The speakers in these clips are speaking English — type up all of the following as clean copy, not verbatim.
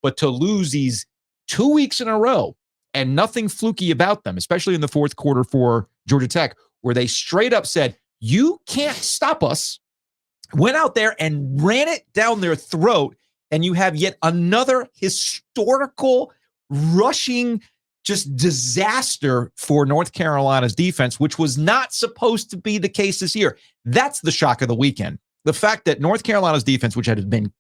But to lose these 2 weeks in a row and nothing fluky about them, especially in the fourth quarter for Georgia Tech, where they straight up said, you can't stop us, went out there and ran it down their throat, and you have yet another historical rushing just disaster for North Carolina's defense, which was not supposed to be the case this year. That's the shock of the weekend. The fact that North Carolina's defense, which had been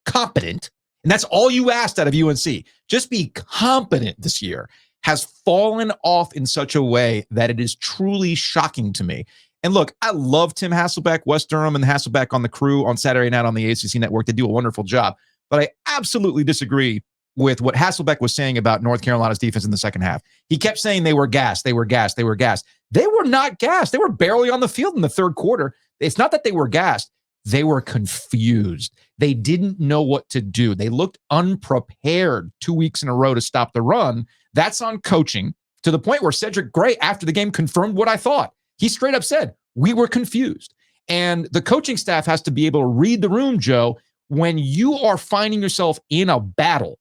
competent, and that's all you asked out of UNC, just be competent this year, has fallen off in such a way that it is truly shocking to me. And look, I love Tim Hasselbeck, West Durham, and Hasselbeck on the crew on Saturday night on the ACC Network. They do a wonderful job. But I absolutely disagree with what Hasselbeck was saying about North Carolina's defense in the second half. He kept saying they were gassed, they were gassed, they were gassed. They were not gassed. They were barely on the field in the third quarter. It's not that they were gassed. They were confused. They didn't know what to do. They looked unprepared 2 weeks in a row to stop the run. That's on coaching, to the point where Cedric Gray, after the game, confirmed what I thought. He straight up said, we were confused. And the coaching staff has to be able to read the room, Joe, when you are finding yourself in a battle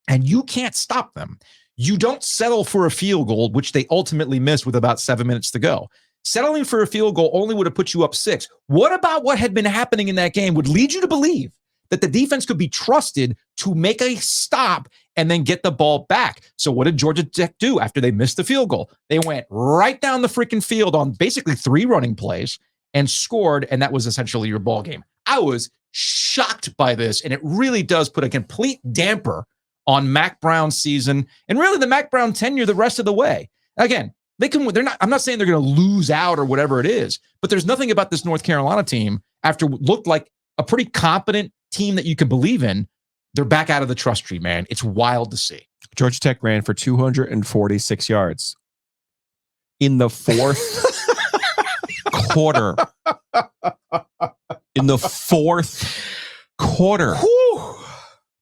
and you can't stop them. You don't settle for a field goal, which they ultimately missed with about 7 minutes to go. Settling for a field goal only would have put you up 6. What about what had been happening in that game would lead you to believe that the defense could be trusted to make a stop and then get the ball back? So what did Georgia Tech do after they missed the field goal? They went right down the freaking field on basically 3 running plays and scored, and that was essentially your ball game. I was shocked by this, and it really does put a complete damper on Mack Brown's season and really the Mack Brown tenure the rest of the way. Again, I'm not saying they're going to lose out or whatever it is, but there's nothing about this North Carolina team after what looked like a pretty competent team that you can believe in. They're back out of the trust tree, man. It's wild to see. Georgia Tech ran for 246 yards in the fourth quarter. In the fourth quarter. Whew.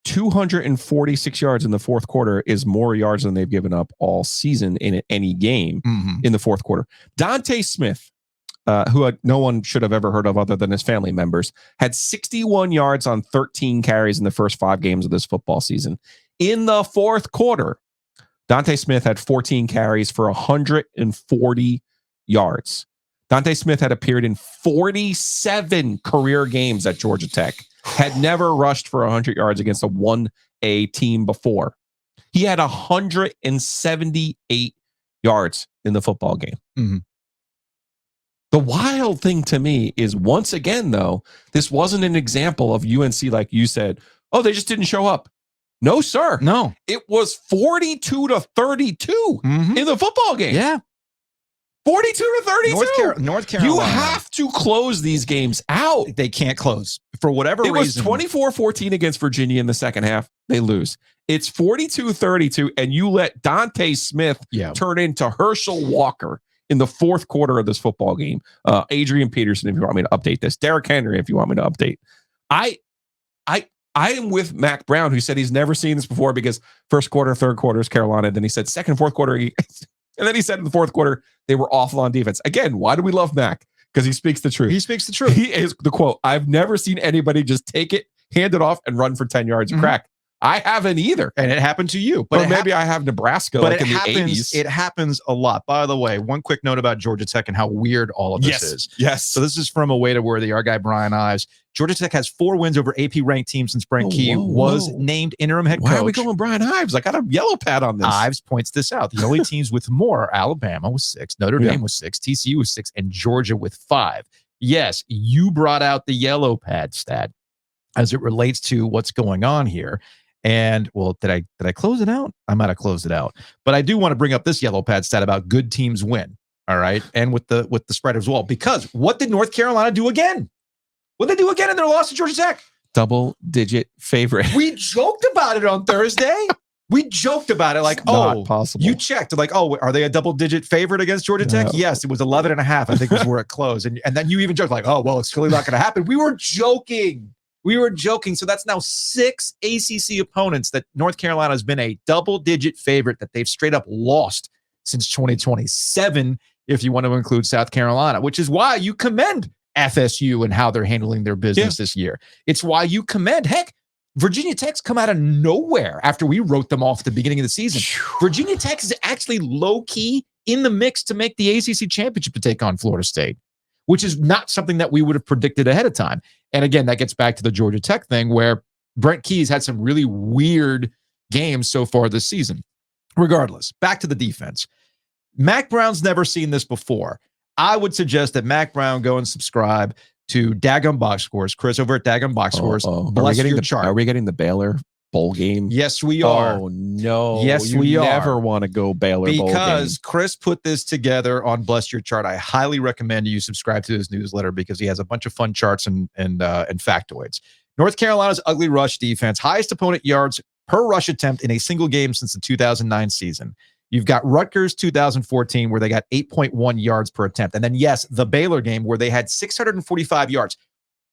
246 yards in the fourth quarter is more yards than they've given up all season in any game in the fourth quarter. Dante Smith, who no one should have ever heard of other than his family members, had 61 yards on 13 carries in the first 5 games of this football season. In the fourth quarter, Dante Smith had 14 carries for 140 yards. Dante Smith had appeared in 47 career games at Georgia Tech, had never rushed for 100 yards against a 1A team before. He had 178 yards in the football game. Mm-hmm. The wild thing to me is, once again, though, this wasn't an example of UNC, like you said, oh, they just didn't show up. No, sir. No. It was 42-32 in the football game. Yeah. 42-32. North Carolina. You have to close these games out. They can't close for whatever reason. It was 24-14 against Virginia in the second half. They lose. It's 42-32, and you let Dante Smith turn into Herschel Walker in the fourth quarter of this football game. Adrian Peterson, if you want me to update this. Derrick Henry, if you want me to update. I am with Mack Brown, who said he's never seen this before because first quarter, third quarter is Carolina. Then he said second, fourth quarter. And then he said in the fourth quarter, they were awful on defense. Again, why do we love Mack? Because he speaks the truth. He speaks the truth. He is the quote, I've never seen anybody just take it, hand it off, and run for 10 yards and crack. I haven't either. And it happened to you. But maybe I have Nebraska like in the 80s. It happens a lot. By the way, one quick note about Georgia Tech and how weird all of this is. Yes. So this is from Away to Worthy, our guy Brian Ives. Georgia Tech has 4 wins over AP-ranked teams since Brent Key was named interim head coach. Why are we going Brian Ives? I got a yellow pad on this. Ives points this out. The only teams with more are Alabama with 6, Notre Dame with 6, TCU with 6, and Georgia with 5. Yes, you brought out the yellow pad stat as it relates to what's going on here. And well, did I close it out? I might have closed it out. But I do want to bring up this yellow pad stat about good teams win. All right. And with the spread as well. Because what did North Carolina do again? What did they do again in their loss to Georgia Tech? Double-digit favorite. We joked about it on Thursday. We joked about it like, not possible. You checked. Like, oh, are they a double-digit favorite against Georgia Tech? Yes, it was 11.5, I think was where it closed. And then you even joked like, oh, well, it's really not going to happen. We were joking. So that's now 6 ACC opponents that North Carolina has been a double-digit favorite that they've straight up lost since 2027, if you want to include South Carolina, which is why you commend FSU and how they're handling their business this year. It's why you commend, heck, Virginia Tech's come out of nowhere after we wrote them off at the beginning of the season. Virginia Tech is actually low-key in the mix to make the ACC championship to take on Florida State, which is not something that we would have predicted ahead of time. And again, that gets back to the Georgia Tech thing where Brent Key's had some really weird games so far this season. Regardless, back to the defense. Mack Brown's never seen this before. I would suggest that Mack Brown go and subscribe to Daggum Box Scores. Chris over at Daggum Box Scores. Bless your chart. Are we getting the Baylor bowl game? Yes, we are. Oh, no. Yes, we are. Never want to go Baylor bowl game. Because Chris put this together on Bless Your Chart. I highly recommend you subscribe to his newsletter because he has a bunch of fun charts and factoids. North Carolina's ugly rush defense, highest opponent yards per rush attempt in a single game since the 2009 season. You've got Rutgers 2014, where they got 8.1 yards per attempt. And then, yes, the Baylor game, where they had 645 yards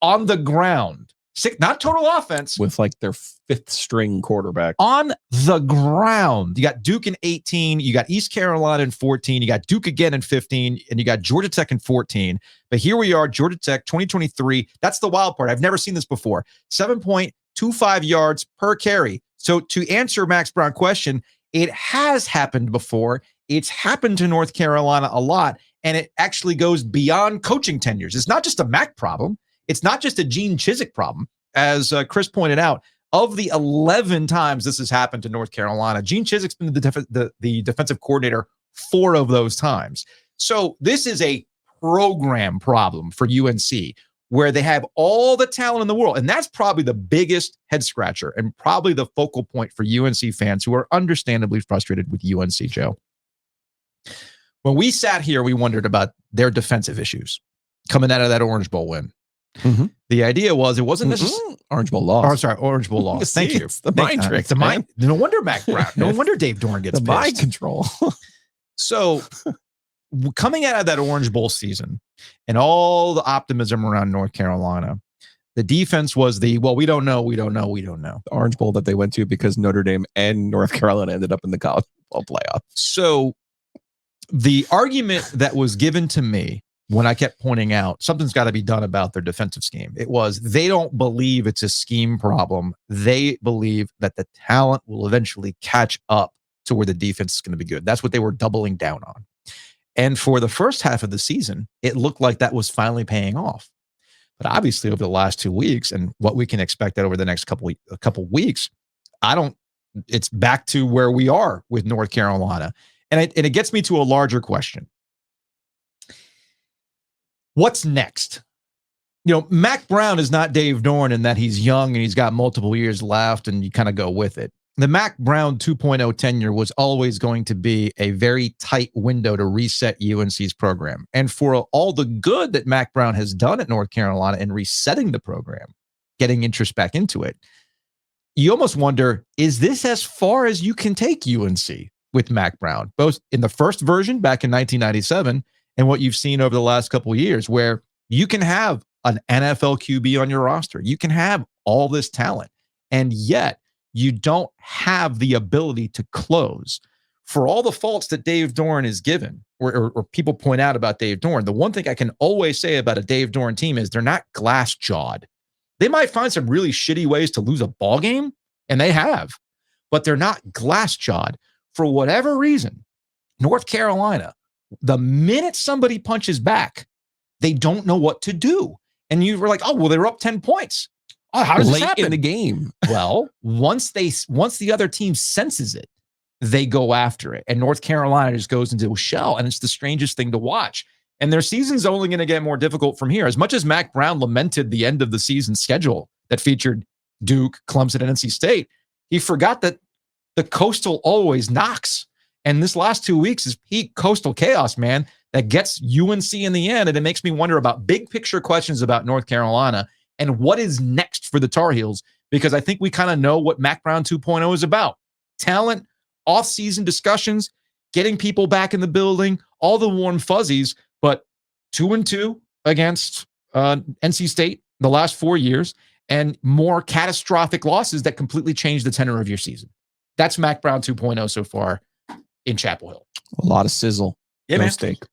on the ground. Not total offense. With like their fifth string quarterback. On the ground. You got Duke in 18. You got East Carolina in 14. You got Duke again in 15. And you got Georgia Tech in 14. But here we are, Georgia Tech 2023. That's the wild part. I've never seen this before. 7.25 yards per carry. So to answer Max Brown's question, it has happened before. It's happened to North Carolina a lot, and it actually goes beyond coaching tenures. It's not just a Mack problem. It's not just a Gene Chizik problem. As Chris pointed out, of the 11 times this has happened to North Carolina, Gene Chizik's been the defensive coordinator 4 of those times. So this is a program problem for UNC, where they have all the talent in the world. And that's probably the biggest head scratcher and probably the focal point for UNC fans who are understandably frustrated with UNC, Joe. When we sat here, we wondered about their defensive issues coming out of that Orange Bowl win. Mm-hmm. The idea was it wasn't necessarily Orange Bowl loss. Oh, sorry, Orange Bowl loss. Thank you. It's the mind trick. The mind. No wonder Mack Brown. No wonder Dave Dorn gets the pissed. mind control. So coming out of that Orange Bowl season and all the optimism around North Carolina, the defense was we don't know. The Orange Bowl that they went to because Notre Dame and North Carolina ended up in the college football playoff. So the argument that was given to me when I kept pointing out something's got to be done about their defensive scheme, it was they don't believe it's a scheme problem. They believe that the talent will eventually catch up to where the defense is going to be good. That's what they were doubling down on. And for the first half of the season, it looked like that was finally paying off. But obviously, over the last 2 weeks and what we can expect that over the next couple weeks, it's back to where we are with North Carolina. And it gets me to a larger question. What's next? You know, Mack Brown is not Dave Dorn in that he's young and he's got multiple years left and you kind of go with it. The Mack Brown 2.0 tenure was always going to be a very tight window to reset UNC's program. And for all the good that Mack Brown has done at North Carolina in resetting the program, getting interest back into it, you almost wonder, is this as far as you can take UNC with Mack Brown, both in the first version back in 1997 and what you've seen over the last couple of years, where you can have an NFL QB on your roster, you can have all this talent, and yet you don't have the ability to close. For all the faults that Dave Dorn is given, or people point out about Dave Dorn, the one thing I can always say about a Dave Dorn team is they're not glass-jawed. They might find some really shitty ways to lose a ball game, and they have, but they're not glass-jawed. For whatever reason, North Carolina, the minute somebody punches back, they don't know what to do. And you were like, oh, well, they were up 10 points. Oh, how does this happen? Late in the game. Well, once the other team senses it, they go after it. And North Carolina just goes into a shell, and it's the strangest thing to watch. And their season's only going to get more difficult from here. As much as Mack Brown lamented the end of the season schedule that featured Duke, Clemson, and NC State, he forgot that the Coastal always knocks. And this last 2 weeks is peak Coastal chaos, man, that gets UNC in the end. And it makes me wonder about big picture questions about North Carolina and what is next for the Tar Heels, because I think we kind of know what Mack Brown 2.0 is about. Talent, off-season discussions, getting people back in the building, all the warm fuzzies, but 2-2 against NC State the last 4 years, and more catastrophic losses that completely change the tenor of your season. That's Mack Brown 2.0 so far in Chapel Hill. A lot of sizzle. Yeah, no man. steak.